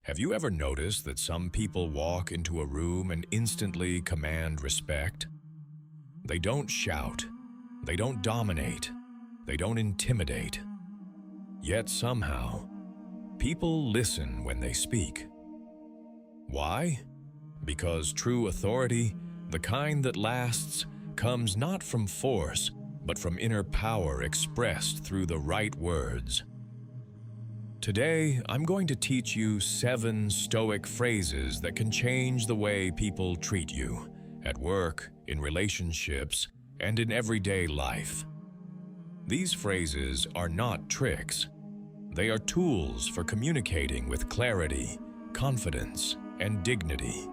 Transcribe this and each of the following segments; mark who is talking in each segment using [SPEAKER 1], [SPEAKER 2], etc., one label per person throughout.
[SPEAKER 1] Have you ever noticed that some people walk into a room and instantly command respect? They don't shout, they don't dominate, they don't intimidate. Yet somehow, people listen when they speak. Why? Because true authority, the kind that lasts, comes not from force, but from inner power expressed through the right words. Today, I'm going to teach you 7 Stoic phrases that can change the way people treat you, at work, in relationships, and in everyday life. These phrases are not tricks. They are tools for communicating with clarity, confidence, and dignity.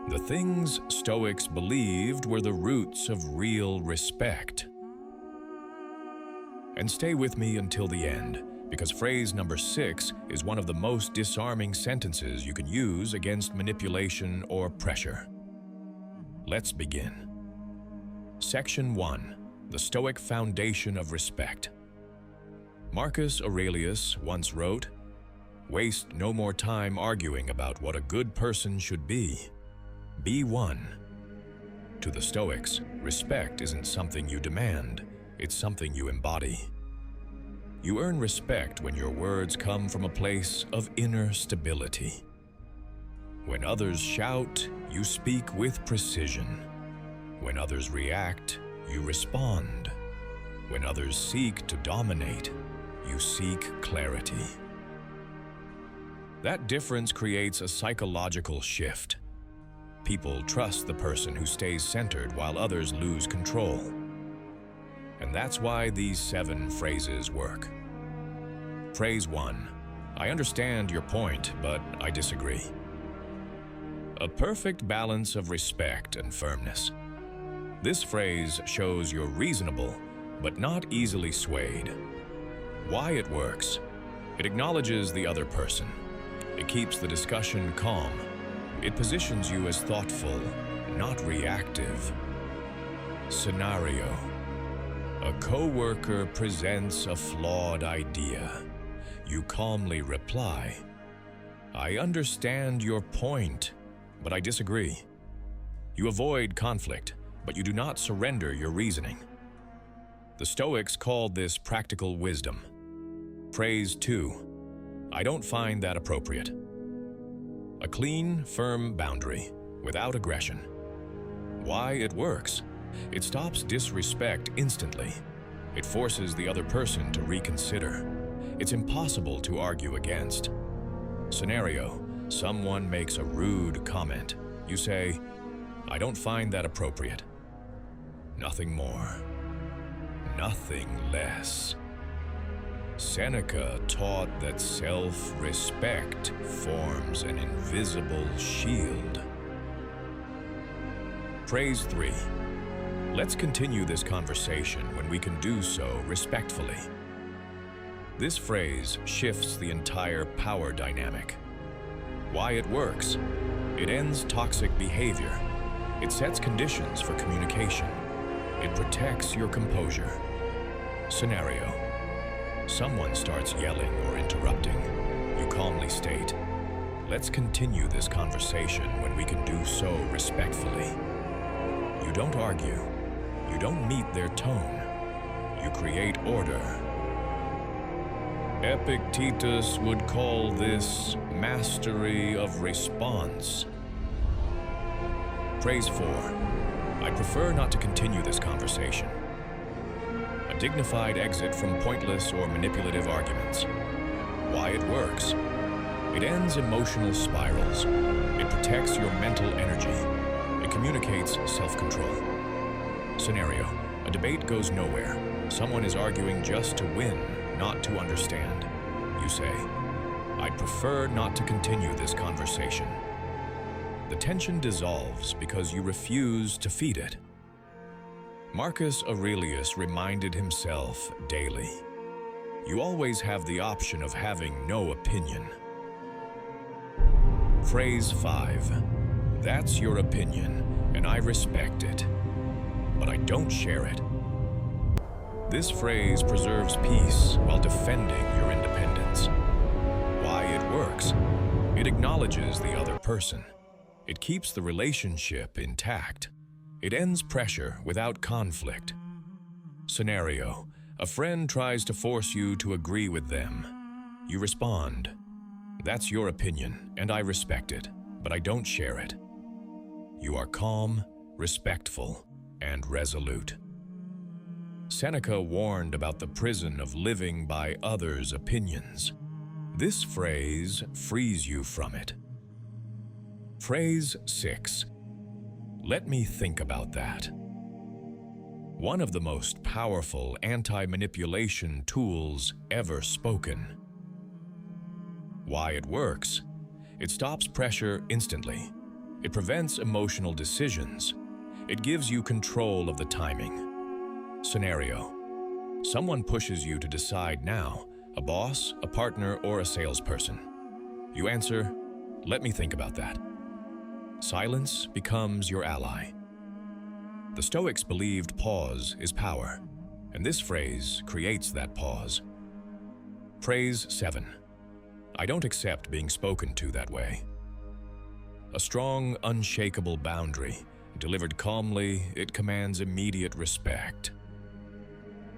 [SPEAKER 1] The things Stoics believed were the roots of real respect. And stay with me until the end, because phrase number 6 is one of the most disarming sentences you can use against manipulation or pressure. Let's begin. Section 1. The Stoic Foundation of Respect. Marcus Aurelius once wrote, "Waste no more time arguing about what a good person should be. Be one." To the Stoics, respect isn't something you demand, it's something you embody. You earn respect when your words come from a place of inner stability. When others shout, you speak with precision. When others react, you respond. When others seek to dominate, you seek clarity. That difference creates a psychological shift. People trust the person who stays centered while others lose control. And that's why these 7 phrases work. Phrase 1. I understand your point, but I disagree. A perfect balance of respect and firmness. This phrase shows you're reasonable, but not easily swayed. Why it works? It acknowledges the other person. It keeps the discussion calm. It positions you as thoughtful, not reactive. Scenario. A coworker presents a flawed idea. You calmly reply, "I understand your point, but I disagree." You avoid conflict, but you do not surrender your reasoning. The Stoics called this practical wisdom. Phrase 2. I don't find that appropriate. A clean, firm boundary, without aggression. Why it works? It stops disrespect instantly. It forces the other person to reconsider. It's impossible to argue against. Scenario: someone makes a rude comment. You say, "I don't find that appropriate." Nothing more. Nothing less. Seneca taught that self-respect forms an invisible shield. Phrase 3. Let's continue this conversation when we can do so respectfully. This phrase shifts the entire power dynamic. Why it works? It ends toxic behavior. It sets conditions for communication. It protects your composure. Scenario: someone starts yelling or interrupting. You calmly state, "Let's continue this conversation when we can do so respectfully." You don't argue. You don't meet their tone. You create order. Epictetus would call this mastery of response. Phrase 4. I prefer not to continue this conversation. A dignified exit from pointless or manipulative arguments. Why it works? It ends emotional spirals. It protects your mental energy. It communicates self-control. Scenario: a debate goes nowhere. Someone is arguing just to win, not to understand. You say, "I'd prefer not to continue this conversation." The tension dissolves because you refuse to feed it. Marcus Aurelius reminded himself daily, you always have the option of having no opinion. Phrase 5. That's your opinion, and I respect it, but I don't share it. This phrase preserves peace while defending your independence. Why it works? It acknowledges the other person. It keeps the relationship intact. It ends pressure without conflict. Scenario: a friend tries to force you to agree with them. You respond, "That's your opinion, and I respect it, but I don't share it." You are calm, respectful, and resolute. Seneca warned about the prison of living by others' opinions. This phrase frees you from it. Phrase 6. Let me think about that. One of the most powerful anti-manipulation tools ever spoken. Why it works? It stops pressure instantly. It prevents emotional decisions. It gives you control of the timing. Scenario: someone pushes you to decide now, a boss, a partner, or a salesperson. You answer, "Let me think about that." Silence becomes your ally. The Stoics believed pause is power, and this phrase creates that pause. Phrase 7. I don't accept being spoken to that way. A strong, unshakable boundary. Delivered calmly, it commands immediate respect.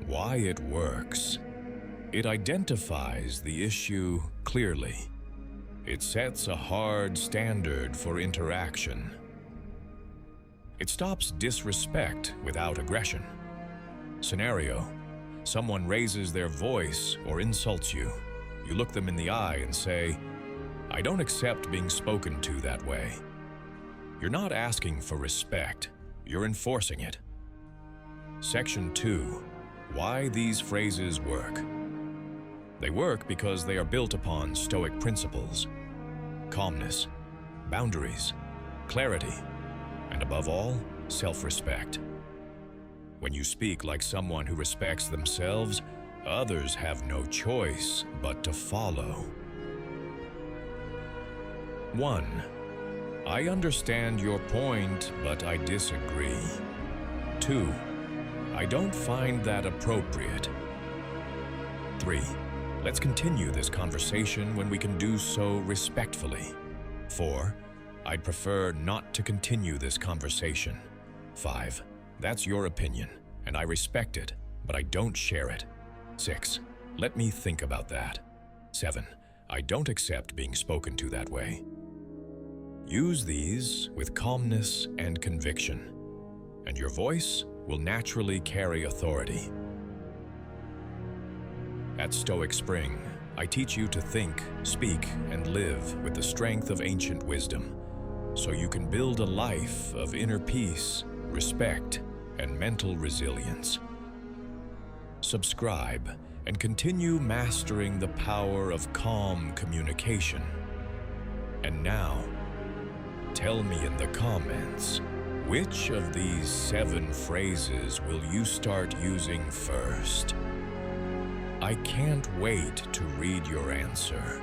[SPEAKER 1] Why it works? It identifies the issue clearly. It sets a hard standard for interaction. It stops disrespect without aggression. Scenario: someone raises their voice or insults you. You look them in the eye and say, "I don't accept being spoken to that way." You're not asking for respect, you're enforcing it. Section 2. Why these phrases work. They work because they are built upon Stoic principles: calmness, boundaries, clarity, and above all, self-respect. When you speak like someone who respects themselves, others have no choice but to follow. 1. I understand your point, but I disagree. 2. I don't find that appropriate. 3. Let's continue this conversation when we can do so respectfully. 4. I'd prefer not to continue this conversation. 5. That's your opinion, and I respect it, but I don't share it. 6. Let me think about that. 7. I don't accept being spoken to that way. Use these with calmness and conviction, and your voice will naturally carry authority. At Stoic Spring, I teach you to think, speak, and live with the strength of ancient wisdom, so you can build a life of inner peace, respect, and mental resilience. Subscribe and continue mastering the power of calm communication. And now, tell me in the comments, which of these 7 phrases will you start using first? I can't wait to read your answer.